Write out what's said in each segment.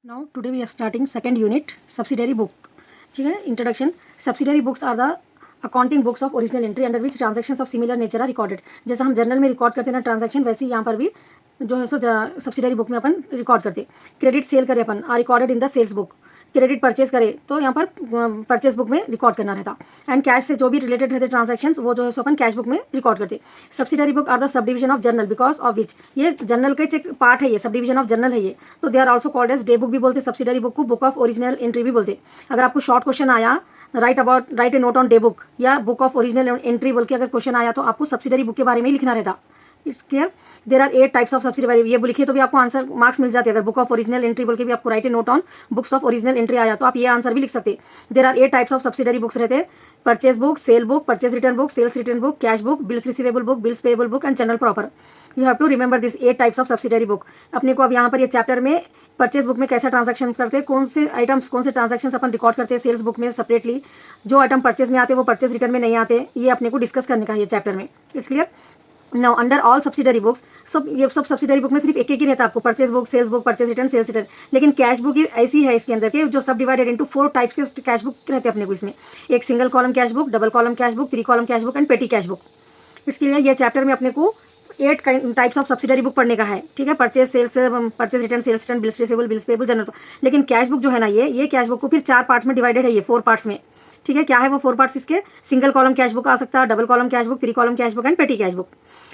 Now today we are starting second unit subsidiary book. ठीक है, introduction. Subsidiary books are the accounting books of original entry under which transactions of similar nature are recorded. जैसा हम journal में record करते हैं ना transaction, वैसे ही यहाँ पर भी जो है सो सब्सिडरी बुक में अपन रिकॉर्ड करते. क्रेडिट सेल करें अपन are recorded in the sales book. Credit purchase करें तो यहाँ पर परचेज बुक में रिकॉर्ड करना रहता. एंड कैश से जो भी रिलेटेड रहते ट्रांजैक्शंस वो जो है सो अपन कैश बुक में रिकॉर्ड करते. Subsidiary book are the sub division of journal because of which, ये जर्नल का एक पार्ट है, ये सब डिवीजन ऑफ जर्नल है ये. तो they are also called as day book भी बोलते, सब्सिडरी बुक को बुक ऑफ ओरिजिनल एंट्री भी बोलते. अगर आपको शॉर्ट क्वेश्चन आया write a note on day book या बुक ऑफ ओरिजिनल एंट्री बोल के अगर क्वेश्चन आया तो आपको सब्सिडरी बुक के बारे में ही लिखना रहता. It's clear. There are 8 types of subsidiary. ये लिखिए तो भी आपको आंसर मार्क्स मिल जाते हैं. अगर बुक ऑफ ओरिजिनल एंट्री बोल के भी आपको write a note on books of original entry आया तो आप ये आंसर भी लिख सकते. There are 8 types of subsidiary books रहते हैं. Purchase book, sell book, purchase return book, sales return book, cash book, bills receivable book, bills payable book and journal proper. You have to remember this 8 types of subsidiary book. अपने को अब यहाँ पर ये chapter में purchase book में कैसा transaction करते हैं, कौन से आइटम्स कौन से ट्रांजैक्शंस अपन रिकॉर्ड करते हैं सेल्स बुक में सेपरेटली, जो आइटम परचेज में आते हैं वो परचेज रिटर्न में नहीं आते, ये अपने को डिस्कस करने का है ये चैप्टर में. It's clear. Now under all subsidiary books, ये सब सब्सिडरी बुक में सिर्फ एक ही रहता है आपको, purchase book, sales book, purchase return, sales return. लेकिन कैश बुक ऐसी है इसके अंदर के जो सब डिवाइडेड इनटू 4 टाइप्स के कैश बुक रहते हैं अपने को इसमें. एक single column cash book, double column cash book, 3 column cash book and petty cash book. इसके लिए ये चैप्टर में अपने को 8 टाइप्स ऑफ सब्सिडरी बुक पढ़ने का है. ठीक है, purchase sales, purchase return, sales return, bills receivable, bills payable, journal. लेकिन कैश बुक जो है ना ये कैश बुक को फिर 4 पार्ट्स में डिवाइडेड है, ये 4 पार्ट्स में. ठीक है, क्या है वो 4 पार्ट्स इसके? सिंगल कॉलम कैश बुक आ सकता है, double column cash book, 3 column cash book and petty cash book.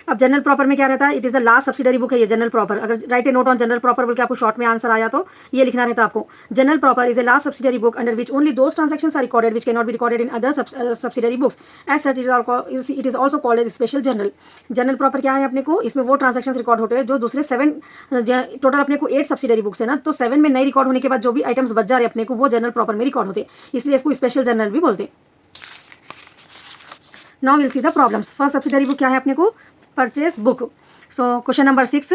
अब जनरल प्रॉपर में क्या रहता है? It is the last subsidiary book है ये जनरल प्रॉपर. अगर right a note on general proper बोल के आपको शॉर्ट में आंसर आया तो ये लिखना रहता है आपको. Journal proper is a last subsidiary book under which only those transactions are recorded which can not be recorded in other subsidiary books. As such it is also called as special journal. Journal proper क्या है अपने को? इसमें वो transactions record होते हैं जो दूसरे 7 टोटल अपने को 8 सब्सिडरी बुक्स है ना, तो 7 में नहीं रिकॉर्ड होने के बाद जो भी आइटम्स बच जा रहे अपने को वो जनरल प्रॉपर में रिकॉर्ड होते, इसलिए इसको स्पेशल जर्नल भी बोलते. Now will see the problems. First subsidiary book क्या है अपने को? Purchase book. So question number 6,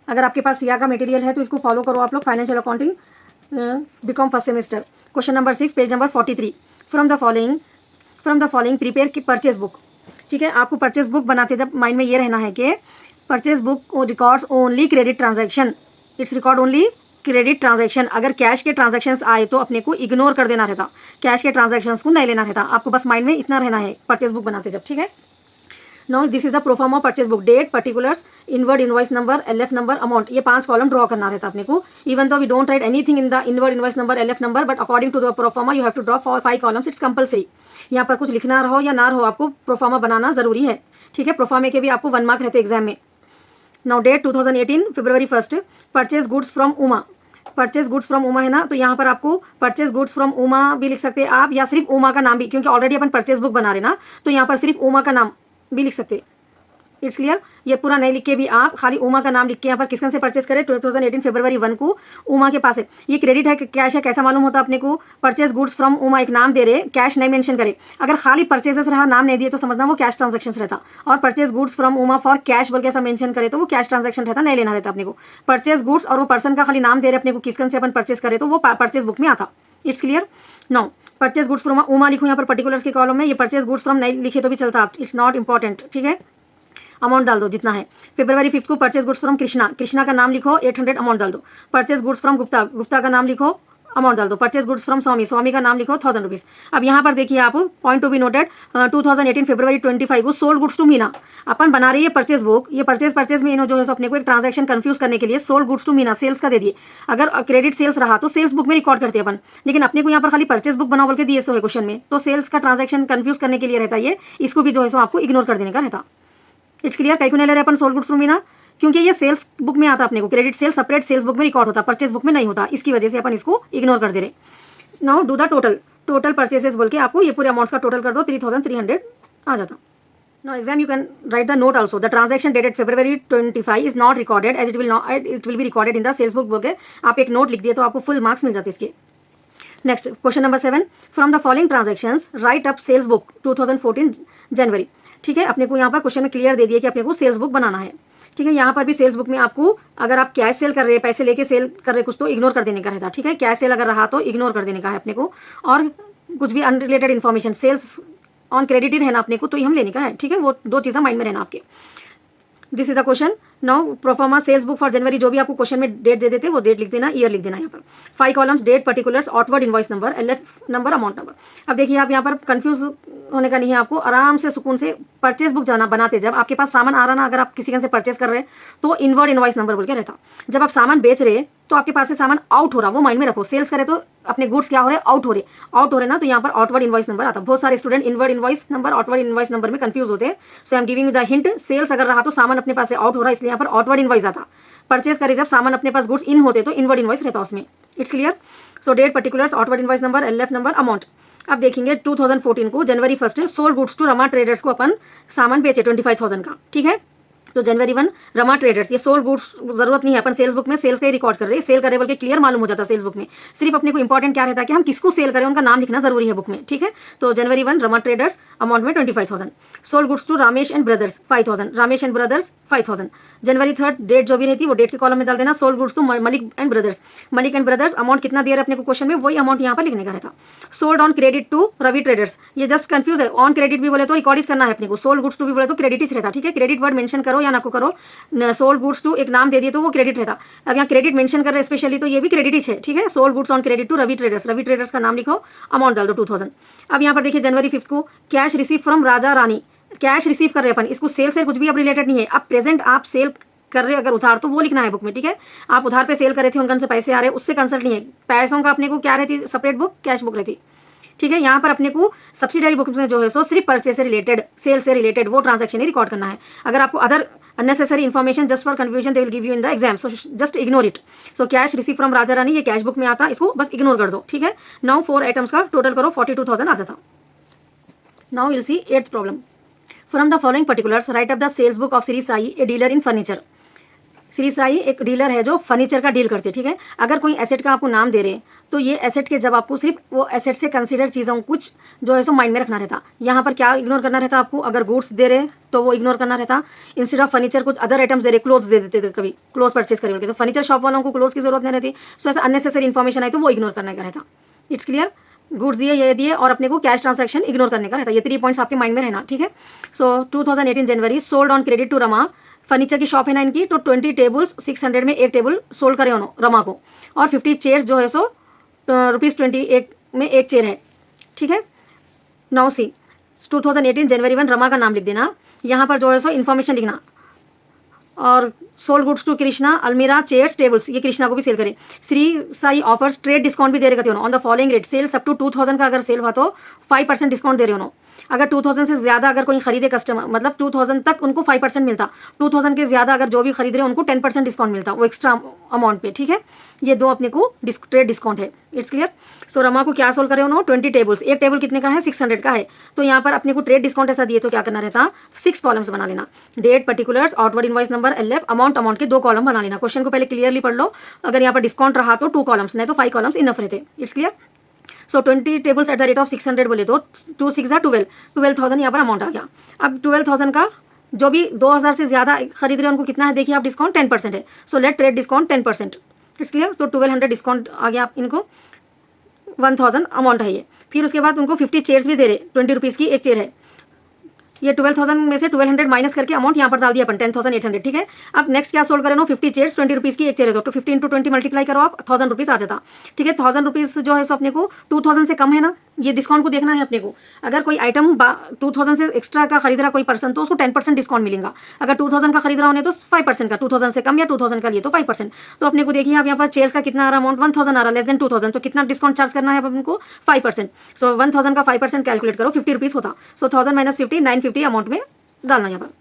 अगर आपके पास सिया का मटेरियल है तो इसको फॉलो करो आप लोग. Financial accounting BCom first semester. Question number 6 page number 43. From the following prepare the purchase book. ठीक है, आपको परचेज बुक बनाते जब माइंड में ये रहना है कि purchase book records only credit transaction. It's record only credit transaction. अगर कैश के ट्रांजैक्शंस आए तो अपने को इग्नोर कर देना रहता, कैश के ट्रांजैक्शंस को नहीं लेना रहता. आपको बस माइंड में इतना रहना है परचेज बुक बनाते जब. ठीक है. Now this is the proforma of purchase book. Date, particulars, inward invoice number, LF number, amount. ये 5 कॉलम ड्रॉ करना रहता अपने को. Even though we don't write anything in the inward invoice number, LF number, but according to the proforma you have to draw 5 columns. It's compulsory. यहाँ पर कुछ लिखना रहो या ना रहो आपको प्रोफॉर्मा बनाना जरूरी है. ठीक है, प्रोफॉर्मे के भी आपको 1 मार्क रहते एग्जाम में. Now date 2018 February 1. Purchase goods from Uma. Purchase goods from Uma है ना, तो यहाँ पर आपको परचेज गुड्स फ्रॉम उमा भी लिख सकते हैं आप, या सिर्फ उमा का नाम भी, क्योंकि ऑलरेडी अपन परचेज बुक बना रहे ना, तो यहाँ पर सिर्फ उमा का नाम भी लिख सकते. It's clear. ये पूरा नहीं लिख के भी आप खाली उमा का नाम लिख के यहाँ पर किसकन से परचेज करें 2018 February 1 को उमा के पास है. ये क्रेडिट है कि कैश है कैसा मालूम होता अपने को? परचेज गुड्स फ्रॉम उमा एक नाम दे रहे, कैश नहीं मेंशन करे. अगर खाली परचेजेस रहा नाम नहीं दिए तो समझना वो कैश ट्रांजैक्शंस रहता. और purchase goods from Uma for cash बोल के ऐसा मेंशन करे तो वो कैश ट्रांजैक्शन रहता, नहीं लेना रहता अपने को. परचेज गुड्स और वो पर्सन का खाली नाम दे रहे अपने को किसकन से अपन परचेज करें तो वो परचेज बुक में आता. It's clear. Now purchase goods from Uma लिखो यहाँ पर पर्टिकुलर्स के कॉलम में. ये परचेज गुड्स फ्रॉम नहीं लिखे तो भी चलता आप, इट्स नॉट इंपॉर्टेंट. ठीक है, अमाउंट डाल दो जितना है. February 5 को परचेज गुड्स फ्रॉम कृष्णा का नाम लिखो, 800 अमाउंट डाल दो. परचेज गुड्स फ्रॉम गुप्ता का नाम लिखो, अमाउंट डाल दो. परचेज गुड्स फ्रॉम स्वामी का नाम लिखो, 1000 रुपीज़. अब यहाँ पर देखिए आप point to be noted, 2018 February 25 को सोल्ड गुड्स टू मीना. अपन बना रही है परचेज बुक. ये परचेज में जो है सो अपने को एक ट्रांजैक्शन कंफ्यूज करने के लिए sold goods to Meena sales का दे दिए. अगर क्रेडिट सेल्स रहा तो सेल्स बुक में रिकॉर्ड करते हैं अपन, लेकिन अपने को यहाँ पर खाली परचेज बुक बनाओ बोल के दिए सो है क्वेश्चन में, तो सेल्स का ट्रांजैक्शन कंफ्यूज करने के लिए रहता है ये. इसको भी जो है सो आपको इग्नोर कर देने का रहता. It's clear. कहीं को नहीं ले रहे अपन सोल्ड गुड्स फ्रॉम मीना, क्योंकि ये सेल्स बुक में आता अपने को. Credit sales separate sales book में रिकॉर्ड होता, परचेज बुक में नहीं होता, इसकी वजह से अपन इसको इग्नोर कर दे रहे. Now do the total purchases बोल के आपको ये पूरे अमाउंट्स का टोटल कर दो, 3300 आ जाता. Now exam you can write the note also. The transaction dated February 25 is not recorded as it will be recorded in the sales book बोल के आप एक नोट लिख दिए तो आपको फुल मार्क्स मिल जाते इसके. Next question number 7. From the following transactions write up sales book 2014 January. ठीक है, अपने को यहाँ पर क्वेश्चन में क्लियर दे दिया कि अपने को सेल्स बुक बनाना है. ठीक है, यहाँ पर भी सेल्स बुक में आपको अगर आप कैश सेल कर रहे हैं, पैसे लेके सेल कर रहे कुछ तो इग्नोर कर देने का रहता. ठीक है, कैश सेल अगर रहा तो इग्नोर कर देने का है अपने को, और कुछ भी unrelated information sales on credit ही रहना अपने को तो ही हम लेने का है. ठीक है, वो 2 चीज़ें माइंड में रहना आपके. This is the question. Now proforma sales book for जनवरी, जो भी आपको क्वेश्चन में डेट दे देते वो डेट लिख देना, ईयर लिख देना यहाँ पर। 5 columns, date, particulars, outward invoice number, LF number, amount number. अब देखिए आप यहाँ पर कंफ्यूज होने का नहीं है आपको, आराम से सुकून से परचेज बुक जाना बनाते, जब आपके पास सामान आ रहा ना, अगर आप किसी से परचेस कर रहे हैं तो इनवर्ड इनवॉइस नंबर बोल के रहता। जब आप सामान बेच रहे तो आपके पास से सामान आउट हो रहा, वो माइंड में रखो। सेल्स करे तो अपने गुड्स क्या हो रहे, आउट हो रहे ना, तो यहाँ पर आउटवर्ड इनवॉइस नंबर आता। बहुत सारे student inward invoice number, outward invoice number में कंफ्यूज होते हैं। So I am giving the hint, sales अगर रहा तो सामान अपने पास से आउट हो रहा है, इसलिए यहाँ पर आउटवर्ड इनवॉइस आता। परचेस करे जब सामान अपने पास गुड्स इन होते तो इनवर्ड इनवॉइस रहता उसमें। It's clear. So date, particulars, outward invoice number, LF number, amount. अब देखेंगे 2014 को जनवरी 1 sold goods to Rama traders को अपन सामान बेचे 25,000 का, ठीक है। तो जनवरी 1 रमा ट्रेडर्स, ये सोल्ड गुड्स जरूरत नहीं है, अपन सेल्स बुक में सेल्स का ही रिकॉर्ड कर रहे हैं। सेल करे बोल के क्लियर मालूम हो जाता है सेल्स बुक में। सिर्फ अपने को इंपॉर्टेंट क्या रहता है कि हम किसको सेल करें, उनका नाम लिखना जरूरी है बुक में, ठीक है। तो जनवरी 1 रमा ट्रेडर्स, अमाउंट में 25,000। Sold goods to Ramesh and brothers 5,000, Ramesh and brothers 5,000। जनवरी 3 डेट जो भी रहती है वो डेट के कॉलम में डाल देना। Sold goods to Malik and brothers, Malik and brothers, amount कितना दिया है अपने को क्वेश्चन में, वही अमाउंट यहाँ पर लिखने का रहता। Sold on credit to Ravi traders, ये जस्ट कंफ्यूज है। ऑन क्रेडिट भी बोले तो रिकॉर्ड करना है अपने को, सोल्ड गुड्स टू भी बोले तो क्रेडिट ही रहता, ठीक है। क्रेडिट वर्ड मेंशन करो या ना को करो, सोल्ड गुड्स टू एक नाम दे दिए तो वो क्रेडिट रहता। अब यहाँ क्रेडिट मेंशन कर रहे हैं स्पेशली, तो ये भी क्रेडिट ही है, ठीक है। Sold goods on credit to Ravi traders, Ravi traders का नाम लिखो, अमाउंट डाल दो 2000। अब यहाँ पर देखिए जनवरी 5 को cash receive from Raja Rani, cash receive कर रहे हैं अपन, इसको सेल से कुछ भी अब रिलेटेड नहीं है। अब प्रेजेंट आप सेल कर रहे अगर उधार तो वो लिखना है बुक में, ठीक है। आप उधार पे सेल कर रहे थे, उनके से पैसे आ रहे हैं, उससे कंसर्ट नहीं है। पैसों का अपने को क्या रहती, सेपरेट बुक, कैश बुक रहती, ठीक है। यहाँ पर अपने को सब्सिडरी बुक में जो है सो सिर्फ परचेस से रिलेटेड, सेल से रिलेटेड वो ट्रांजैक्शन ही रिकॉर्ड करना है। अगर आपको other unnecessary information just for confusion they will give you in the exam, so just ignore it. So cash receive from Raja Rani, ये कैश बुक में आता, इसको बस इग्नोर कर दो, ठीक है। नाउ 4 आइटम्स का टोटल करो, 42,000 आ जाता। Now will see 8th problem. From the following particulars write up the sales book of Shri Sai, a dealer in furniture. Shri Sai एक डीलर है जो फर्नीचर का डील करते हैं, ठीक है। अगर कोई एसेट का आपको नाम दे रहे हैं तो ये एसेट के जब आपको सिर्फ वो एसेट से कंसीडर चीज़ों कुछ जो है सो माइंड में रखना रहता। यहाँ पर क्या इग्नोर करना रहता आपको, अगर गुड्स दे रहे तो वो इग्नोर करना रहता। इंस्टेड ऑफ फर्नीचर कुछ अदर आइटम्स दे रहे, क्लोथ्स दे देते थे, कभी क्लोथ परचेस करेंगे तो फर्नीचर शॉप वालों को क्लोथ्स की जरूरत नहीं रहती। सो ऐसा अननेसेसरी इन्फॉर्मेशन आई तो वो इग्नोर करने का रहता। It's clear. गुड्स दिए, ये दिए, और अपने को कैश ट्रांजैक्शन इग्नोर करने का रहता। ये 3 पॉइंट्स आपके माइंड में रहना, ठीक है। So 2018 January sold on credit to Rama, furniture की शॉप है ना इनकी, तो 20 टेबल्स 600 में एक टेबल सोल्ड करे उन्होंने रमा को, और 50 चेयर्स जो है सो ₹20 में एक चेयर है, ठीक है। नाउ सी 2018 जनवरी 1 रमा का नाम लिख देना, यहाँ पर जो है सो इन्फॉर्मेशन लिखना। और सोल्ड गुड्स टू कृष्णा, अलमीरा, चेयर्स, टेबल्स, ये कृष्णा को भी सेल करे। Shri Sai offers trade discount भी दे रहे थे on the following rate, sales up to 2000 का अगर सेल हुआ तो 5% डिस्काउंट दे रहे उन्होंने। अगर 2000 से ज़्यादा अगर कोई खरीदे कस्टमर, मतलब 2000 तक उनको 5% मिलता, 2000 के ज़्यादा अगर जो भी खरीद रहे उनको 10% डिस्काउंट मिलता, वो एक्स्ट्रा अमाउंट पे, ठीक है। ये दो अपने को ट्रेड डिस्काउंट है। It's clear. सो रमा को क्या सोल्ड करे उन्होंने, 20 टेबल्स, एक टेबल कितने का है, 600 का है। तो यहाँ पर अपने को ट्रेड डिस्काउंट ऐसा दिए तो क्या करना रहता, 6 कॉलम्स बना लेना। Date, particulars, outward invoice number, LF, amount के 2 कॉलम बना लेना। क्वेश्चन को पहले क्लियरली पढ़ लो, अगर यहाँ पर डिस्काउंट रहा तो 2 कॉलम्स, नहीं तो 5 कॉलम्स इनफ रहते। It's clear. So 20 tables at the rate of 600 बोले तो 2 6 12,000 यहाँ पर अमाउंट आ गया। अब 12,000 का जो भी 2000 से ज़्यादा खरीद रहे हैं उनको कितना है, देखिए आप डिस्काउंट 10% है। So let trade discount 10%। It's clear. तो 1200 डिस्काउंट आ गया, आप इनको 1000 अमाउंट है ये। फिर उसके बाद उनको 50 चेयर्स भी दे रहे, ₹20 की एक चेयर है। ये 12,000 में से 1200 माइनस करके अमाउंट यहाँ पर डाल दिया अपन 10,800, ठीक है। अब नेक्स्ट क्या सोल्ड करें, 50 चेयर्स ₹20 की एक चेयर है, तो 50 × 20 मल्टीप्लाई करो आप, ₹1000 आ जाता, ठीक है। ₹1000 जो है सो अपने को 2000 से कम है ना, ये डिस्काउंट को देखना है अपने को। अगर कोई आइटम 2000 से एक्स्ट्रा का खरीद रहा कोई पर्सन तो उसको 10% डिस्काउंट मिलेगा। अगर 2000 का खरीद रहा होने तो 5% का, 2000 से कम या 2000 का लिए तो 5%। तो अपने को देखिए आप यहाँ पर चेयर्स का कितना आ रहा अमाउंट, 1000 आ रहा, लेस देन 2000, तो कितना डिस्काउंट चार्ज करना है अपने को, 5%। सो 1000 का 5% कैलकुलेट करो, ₹50 होता। सो 1000 - 50, 950 अमाउंट में डालना यहाँ पर।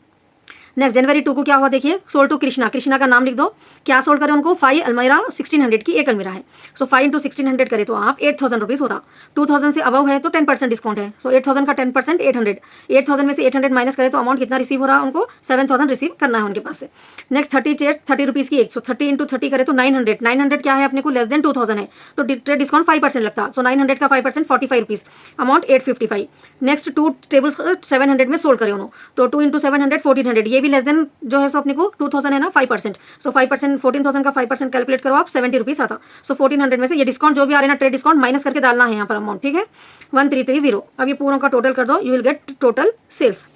नेक्स्ट जनवरी 2 को क्या हुआ देखिए, सोल्ड टू कृष्णा, कृष्णा का नाम लिख दो। क्या सोल्ड करें उनको, 5 अलमीरा, 1600 की एक अलमीरा है। सो 5 × 1600 करें तो आप 8000 रुपीज़ होता। 2000 से अबव है तो 10% डिस्काउंट है। सो 8000 का 10% 800, 8000 में से 800 माइनस करें तो अमाउंट कितना रिसीव हो रहा है उनको, 7000 रिसीव करना है उनके पास से। नेक्स्ट 30 चेयर्स, ₹30 की एक। सो 30 × 30 करें तो 900, 900 क्या है अपने को, लेस देन 2000 है, तो ट्रेड डिस्काउंट 5% लगता। सो 900 का 5% ₹45, अमाउंट 855। नेक्स्ट 2 टेबल्स 700 में सोल्ड करें उन्होंने, तो 2 × 700 1400, ये भी लेस देन जो है सो अपने को 2000 है ना, 5%। सो 5% 14,000 का 5% कैलकुलेट करो आप, ₹70 आता। सो 1400 में से ये डिस्काउंट जो भी आ रहा है ना, ट्रेड डिस्काउंट माइनस करके डालना है यहाँ पर अमाउंट, ठीक है। 1330। अब ये पूरों का टोटल कर दो, you will get total sales.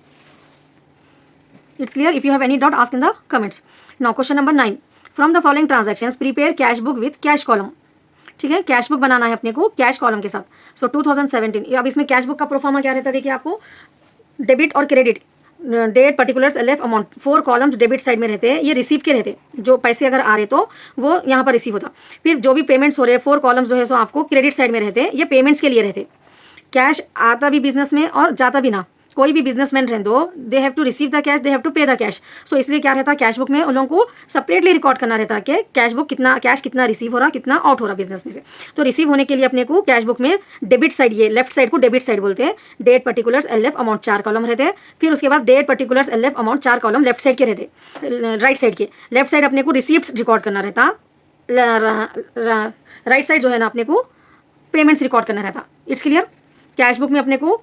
It's clear? If you have any doubt ask in the comments. Now question number 9. From the following transactions prepare cash book with cash column. ठीक है, cash book बनाना है अपने को cash column के साथ. सो 2017. अब इसमें cash book का प्रोफार्मा क्या रहता है देखिए आपको. डेबिट और credit, date, particulars, LF, amount, 4 columns debit side में रहते हैं. ये रिसीव के रहते हैं. जो पैसे अगर आ रहे तो वो यहाँ पर रिसीव होता. फिर जो भी पेमेंट्स हो रहे हैं 4 कॉलम्स जो है सो आपको क्रेडिट साइड में रहते हैं. ये पेमेंट्स के लिए रहते. कैश आता भी बिजनेस में और जाता भी ना. कोई भी बिजनेसमैन रहने दो, they have to receive the cash, they have to pay the cash. So इसलिए क्या रहता है कैश बुक में उन लोगों को सेपरेटली रिकॉर्ड करना रहता है कि कैश बुक कितना, कैश कितना रिसीव हो रहा, कितना आउट हो रहा बिजनेस में से. तो रिसीव होने के लिए अपने को कैश बुक में डेबिट साइड, ये लेफ्ट साइड को डेबिट साइड बोलते हैं. Date, particulars, LF, amount 4 column रहते हैं. फिर उसके बाद date, particulars, LF, amount 4 column left side के रहते. राइट साइड के, लेफ्ट साइड अपने को रिसीप्ट रिकॉर्ड करना रहता. राइट साइड जो है ना अपने को पेमेंट्स रिकॉर्ड करना रहता. It's clear? कैश बुक में अपने को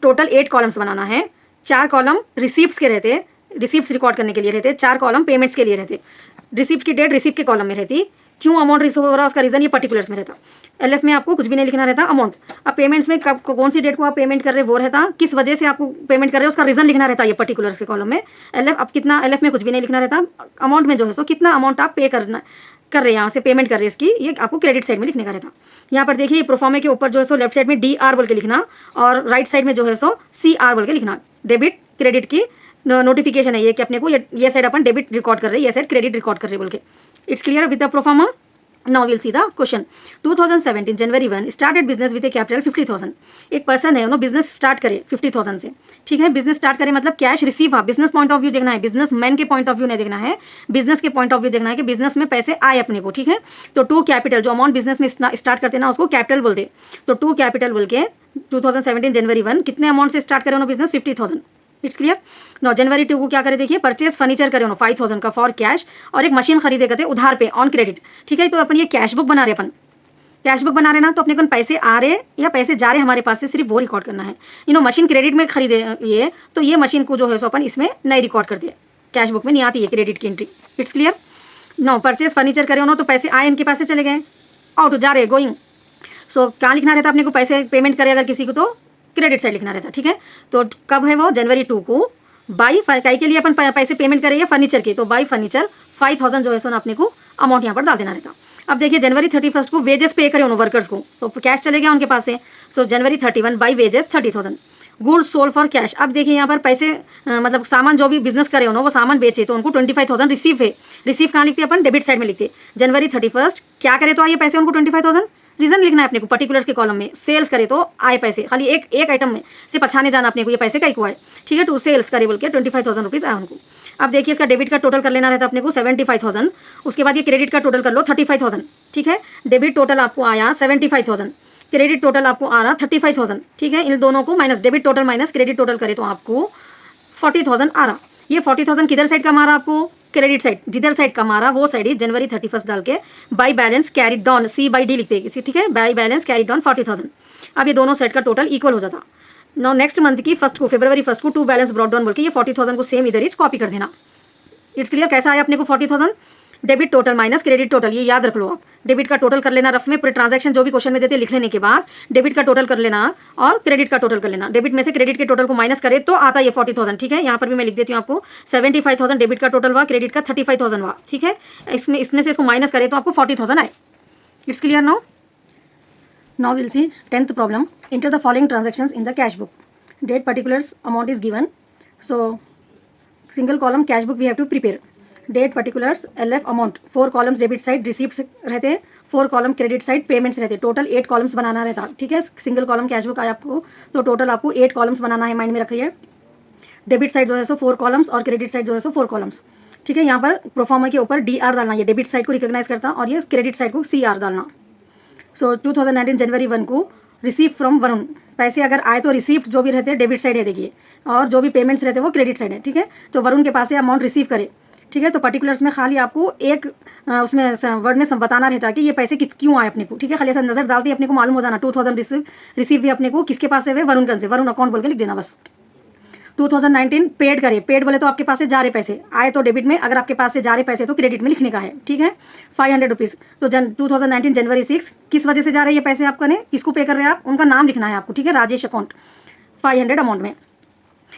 टोटल 8 कॉलम्स बनाना है. 4 कॉलम रिसीप्ट्स के रहते, रिसीप्ट्स रिकॉर्ड करने के लिए रहते. 4 कॉलम पेमेंट्स के लिए रहते. रिसिप्ट की डेट रिसिप्ट के कॉलम में रहती. क्यों अमाउंट रिसीव हो रहा है उसका रीजन ये पर्टिकुलर्स में रहता. एलएफ में आपको कुछ भी नहीं लिखना रहता, अमाउंट. अब पेमेंट्स में कब कौन सी डेट को आप पेमेंट कर रहे हैं वो रहता. किस वजह से आपको पेमेंट कर रहे हो उसका रीजन लिखना रहता है ये पर्टिकुलर्स के कॉलम में. एलएफ अब कितना, एलएफ में कुछ भी नहीं लिखना रहता. अमाउंट में जो है सो कितना अमाउंट आप पे कर रहे हैं, यहाँ से पेमेंट कर रहे हैं इसकी, ये आपको क्रेडिट साइड में लिखने का रहता. यहाँ पर देखिए प्रोफार्मे के ऊपर जो है सो लेफ्ट साइड में DR बोल के लिखना और राइट साइड में जो है सो CR बोल के लिखना. डेबिट क्रेडिट की नोटिफिकेशन है ये कि अपने को ये साइड अपन डेबिट रिकॉर्ड कर रहे हैं, ये साइड क्रेडिट रिकॉर्ड कर रहे हैं बोल के. It's clear with the proforma? Now will see the question. 2017 January 1 started business with A capital 50,000. एक पर्सन है, उन्होंने बिजनेस स्टार्ट करे 50,000 से. ठीक है, बिजनेस स्टार्ट करे मतलब कैश रिसीव. हाँ, बिजनेस पॉइंट ऑफ व्यू देखना है, बिजनेस मैन के पॉइंट ऑफ व्यू नहीं देखना है, बिजनेस के पॉइंट ऑफ व्यू देखना है कि बिजनेस में पैसे आए अपने को. ठीक है, तो टू कैपिटल, जो अमाउंट बिजनेस में स्टार्ट करते हैं ना उसको कैपिटल बोलते. तो टू कैपिटल बोल के 2017 जनवरी 1 कितने अमाउंट से स्टार्ट करे उन्होंने बिजनेस? 50,000. It's clear? नो जनवरी 2 को क्या करे देखिए, परचेज फर्नीचर करे उन्होंने 5,000 का फॉर कैश और एक मशीन खरीदे करते उधार पे ऑन क्रेडिट. ठीक है, तो अपन ये कैश बुक बना रहे, अपन कैश बुक बना रहे ना, तो अपने को पैसे आ रहे या पैसे जा रहे हमारे पास से सिर्फ वो रिकॉर्ड करना है. मशीन क्रेडिट में खरीदे ये, तो ये मशीन को जो है सो अपन इसमें नहीं रिकॉर्ड कर दिए, कैश बुक में नहीं आती है क्रेडिट की entry. It's clear? No purchase furniture करे उन्होंने, तो पैसे आए इनके पास से चले गए, आउट जा रहे, गोइंग. सो क्या लिखना रहता अपने को, पैसे पेमेंट करे अगर किसी को तो क्रेडिट साइड लिखना रहता. ठीक है, तो कब है वो? जनवरी 2 को बाई काय के लिए अपन पैसे पेमेंट करें फर्नीचर के, तो बाई फर्नीचर 5,000 जो है सो ना अपने को अमाउंट यहाँ पर डाल देना रहता. अब देखिए जनवरी 31 को वेजेस पे करे उन्होंने वर्कर्स को, तो कैश चले गया उनके पास से. सो जनवरी 31 by wages 30,000. Goods sold for cash. अब देखिए यहाँ पर पैसे मतलब सामान जो भी बिजनेस करे उन्होंने वो सामान बेचे तो उनको 25,000 रिसीव है. रिसीव कहाँ लिखते हैं अपन? डेबिट साइड में लिखते. जनवरी 31 क्या करे तो आइए पैसे उनको 25,000. रीजन लिखना है अपने को पर्टिकुलर्स के कॉलम में. सेल्स करे तो आए पैसे, खाली एक आइटम में सिर्फ पछाने जाना अपने को ये पैसे कहीं को आए. ठीक है, टू सेल्स करे बोल के 25,000 रुपीज़ आए उनको. अब देखिए इसका डेबिट का टोटल कर लेना रहता अपने को 75,000. उसके बाद ये क्रेडिट का टोटल कर लो 35,000. ठीक है, डेबिट टोटल आपको आया 75,000, क्रेडिट टोटल आपको आ रहा 35,000. ठीक है, इन दोनों को minus, debit total minus credit total करे तो आपको 40,000 आ रहा. ये 40,000 किधर साइड का मारा आपको? Credit side. जिधर साइड का मारा वो साइड ही जनवरी 31 डाल के by balance carried down C/D लिखते हैं. ठीक है, बाई बैलेंस कैरिड डाउन 40,000. अब ये दोनों साइड का टोटल इक्वल हो जाता. नो नेक्स्ट मंथ की फर्स्ट को, फरवरी 1 को टू बैलेंस ब्रॉड डाउन बोल के ये 40,000 को सेम इधर ही कॉपी कर देना. It's clear? कैसा आया अपने को 40,000? Debit total minus credit total, ये याद रख लो आप. डेबिट का टोटल कर लेना रफ में, पूरे ट्रांजैक्शन जो भी क्वेश्चन में देते लिख लेने के बाद डेबिट का टोटल कर लेना और क्रेडिट का टोटल कर लेना. डेबिट में से क्रेडिट के टोटल को माइनस करे तो आता ये 40,000. ठीक है, यहाँ पर भी मैं लिख देती हूँ आपको 75,000 डेबिट का टोटल हुआ, क्रेडिट का 35,000 हुआ. ठीक है, इसमें से इसको माइनस करे तो आपको 40,000 आए. It's clear? Now will see 10th problem. Enter the following transactions in the cash book. Date, particulars, amount is given. So single column cash book we have to prepare. Date, particulars, LF, amount, 4 columns debit side receipts रहते, 4 column credit side payments रहते. Total 8 columns बनाना रहता. ठीक है, single column cash book आया आपको तो total आपको 8 कॉलम्स बनाना है, माइंड में रखिए. डेबिट साइड जो है सो 4 कॉलम्स और क्रेडिट साइड जो है सो 4 कॉलम्स. ठीक है, यहाँ पर प्रोफार्मा के ऊपर DR डालना, ये डेबिट साइड को रिकॉग्नाइज करता और ये क्रेडिट साइड को CR डालना. सो 2019 जनवरी 1 को रिसीव फ्रॉम वरुण. पैसे अगर आए तो रिसीप्ट जो भी रहते हैं डेबिट साइड है देखिए, और जो भी पेमेंट्स रहते हैं वो क्रेडिट साइड है. ठीक है, तो वरुण के पास से अमाउंट रिसीव करे. ठीक है, तो पर्टिकुलर्स में खाली आपको एक उसमें वर्ड में सब बताना रहता है कि ये पैसे क्यों आए अपने को. ठीक है, खाली ऐसा नजर डालते ही अपने को मालूम हो जाना 2000 रिसीव भी अपने को किसके पास से हुए? वरुण से. वरुण अकाउंट बोल के लिख देना बस. 2019 पेड करे. पेड बोले तो आपके पास से जा रहे पैसे, आए तो डेबिट में, अगर आपके पास से जा रहे पैसे तो क्रेडिट में लिखने का है. ठीक है, 500 रुपीज़. तो 2019 जनवरी 6 किस वजह से जा रहे हैं ये पैसे आपका ने, किसको पे कर रहे हैं आप, उनका नाम लिखना है आपको. ठीक है, राजेश अकाउंट 500 अमाउंट में.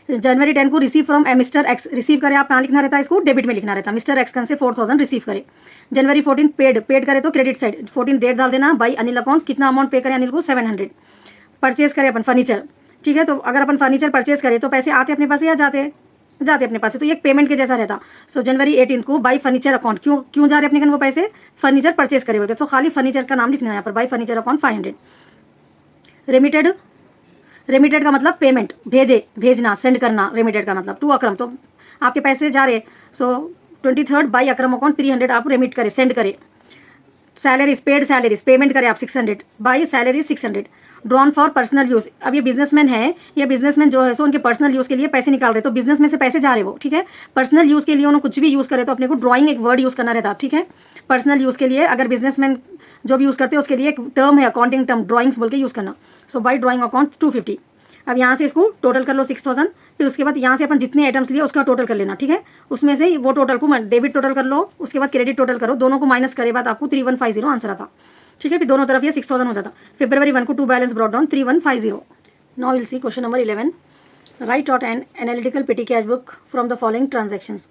जनवरी 10 को receive from mister x, receive करे आप कहाँ लिखना रहता है इसको, डेबिट में लिखना रहता है। मिस्टर एक्स से 4000 रिसीव करे। जनवरी 14 पेड करे तो क्रेडिट साइड 14 डेट डाल देना। बाई अनिल अकाउंट, कितना अमाउंट पे करें अनिल को 700। परचेज करें अपन फर्नीचर, ठीक है। तो अगर अपन फर्नीचर परचेज करें तो पैसे आते अपने पास या जाते अपने पास, तो ये एक पेमेंट के जैसा रहता। सो जनवरी 18 को बाई फर्नीचर अकाउंट, क्यों जा रहे अपने वो पैसे, फर्नीचर परचेज करे बोलते, तो खाली फर्नीचर का नाम लिखना है यहाँ पर, बाई फर्नीचर अकाउंट 500। रेमिटेड का मतलब पेमेंट, भेजना, सेंड करना। रेमिटेड का मतलब टू अक्रम, तो आपके पैसे जा रहे, सो 23 बाई अक्रम अकाउंट 300 आप रेमिट करें, सेंड करें। सैलरीज, पेड सैलरीज, पेमेंट करें आप 600 by salary 600। Drawn for personal use, अब ये बिजनेसमैन है, ये बिजनेसमैन जो है सो उनके पर्सनल यूज़ के लिए पैसे निकाल रहे, तो बिजनेस में से पैसे जा रहे वो, ठीक है। पर्सनल यूज़ के लिए उन्होंने कुछ भी यूज़ करे तो अपने को ड्राइंग एक वर्ड यूज़ करना रहता, ठीक है। पर्सनल यूज़ के लिए अगर बिजनेसमैन जो भी यूज़ करते हैं उसके लिए एक टर्म है, अकाउंटिंग टर्म, ड्राइंग्स बोल के यूज़ करना। So by drawing account 250। अब यहाँ से इसको टोटल कर लो 6000, फिर उसके बाद यहाँ से अपन जितने आइटम्स लिए उसका टोटल कर लेना, ठीक है। उसमें से वो टोटल को डेबिट टोटल कर लो, उसके बाद क्रेडिट टोटल करो, दोनों को माइनस करे बाद आपको 3150 आंसर आता, ठीक है। फिर दोनों तरफ ये 6000 हो जाता। February 1 को to balance brought down 3150। Now will see question number 11। Write out an analytical petty cash book from the following transactions.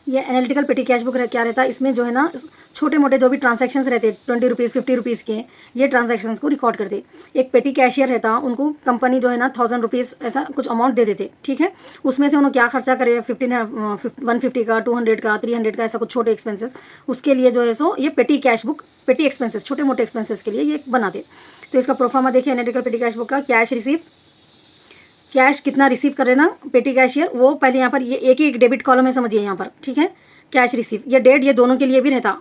ये एनालिटिकल पेटी कैश बुक क्या रहता है, इसमें जो है ना छोटे मोटे जो भी ट्रांजैक्शंस रहते 20 रुपीज़ 50 रुपीज़ के, ये ट्रांजैक्शंस को रिकॉर्ड करते। एक पेटी कैशियर रहता, उनको कंपनी जो है ना 1000 रुपीज़ ऐसा कुछ अमाउंट दे देते, ठीक है। उसमें से उन्होंने क्या खर्चा करे, 150 का, 200 का, 300 का, ऐसा कुछ छोटे एक्सपेंसेस, उसके लिए जो है सो ये पेटी कैश बुक, पेटी एक्सपेंसेस, छोटे मोटे एक्सपेंसेस के लिए ये बनाते। तो इसका प्रोफार्मा देखिए एनालिटिकल पेटी कैश बुक का। कैश रिसीव, कैश कितना रिसीव कर रहे ना पेटी कैशियर, वो पहले यहाँ पर ये एक ही डेबिट कॉलम है, समझिए यहाँ पर, ठीक है। कैश रिसीव, ये डेट ये दोनों के लिए भी रहता,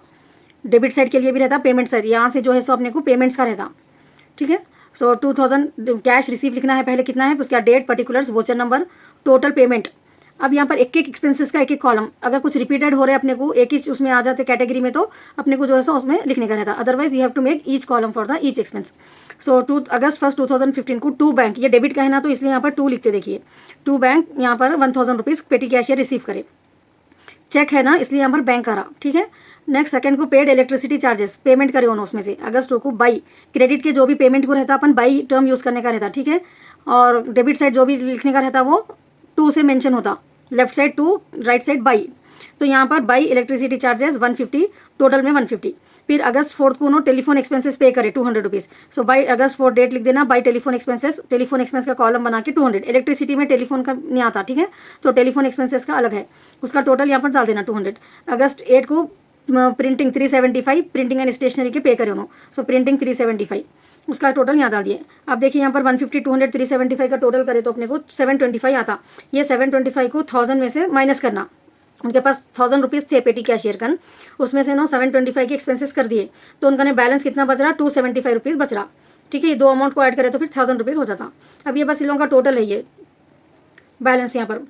डेबिट साइड के लिए भी रहता, पेमेंट साइड यहाँ से जो है सो अपने को पेमेंट्स का रहता, ठीक है। सो 2000 कैश रिसीव लिखना है पहले, कितना है उसका date, particulars, voucher number, total payment. अब यहाँ पर एक एक एक्सपेंसेस का एक एक कॉलम, अगर कुछ रिपीटेड हो रहे अपने को एक ही उसमें आ जाते कैटेगरी में, तो अपने को जो है सो उसमें लिखने का रहता। Otherwise you have to make each column for the each expense. So August 1 2015 को टू बैंक, ये डेबिट का है ना, तो इसलिए यहाँ पर टू लिखते, देखिए टू बैंक, यहाँ पर 1000 रुपीज़ पेटी कैशियर रिसीव करे। चेक है ना, इसलिए यहाँ पर बैंक आ रहा, ठीक है। नेक्स्ट सेकंड को पेड इलेक्ट्रिसिटी चार्जेस, पेमेंट करे उन्होंने उसमें से। अगस्त 2 को बाई, क्रेडिट के जो भी पेमेंट को रहता अपन बाई टर्म यूज़ करने का रहता, ठीक है। और डेबिट साइड जो भी लिखने का रहता वो टू से मेंशन होता, left side to, right side by. तो यहाँ पर बाई इलेक्ट्रिसिटी चार्जेस 150, टोटल में 150। फिर अगस्त 4 को उन्होंने टेलीफोन एक्सपेंसेस पे करे 200 रुपीज़। सो बाई अगस्त 4 डेट लिख देना, by telephone expenses, telephone expense का कॉलम बना के 200। इलेक्ट्रिसिटी में टेलीफोन का नहीं आता, ठीक है, तो टेलीफोन एक्सपेंसेस का अलग है, उसका टोटल यहाँ पर डाल देना 200। अगस्त 8 को प्रिंटिंग 375, प्रिंटिंग एंड स्टेशनरी के पे करे उन्होंने, सो प्रिंटिंग 375, उसका टोटल यहाँ डाल दिए। अब देखिए यहाँ पर 150, 200, 375 का टोटल करे तो अपने को 725 आता। ये 725 को 1000 में से माइनस करना, उनके पास 1000 रुपीज़ थे पेटी कैशियर कन, उसमें से 725 के एक्सपेंसेस कर दिए, तो उनका ने बैलेंस कितना बच रहा, 275 रुपीज़ बच रहा, ठीक है। ये दो अमाउंट को ऐड करें तो फिर 1000 रुपीज़ हो जाता। अब ये बस इन लोगों का टोटल है, ये बैलेंस यहाँ पर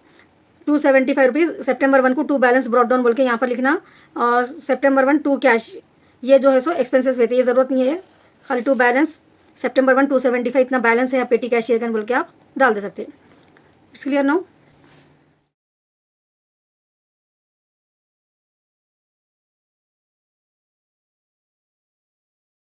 275 रुपीज़। सितंबर 1 को टू बैलेंस ब्रॉट डाउन बोल के यहाँ पर लिखना, और सितंबर 1 टू कैश, ये जो है सो एक्सपेंसेस रहते, ये ज़रूरत नहीं है, खाली टू बैलेंस सितंबर 1 275 इतना बैलेंस है, आप पेटी कैशियर कन बोल के आप डाल दे सकते हैं। It's clear now.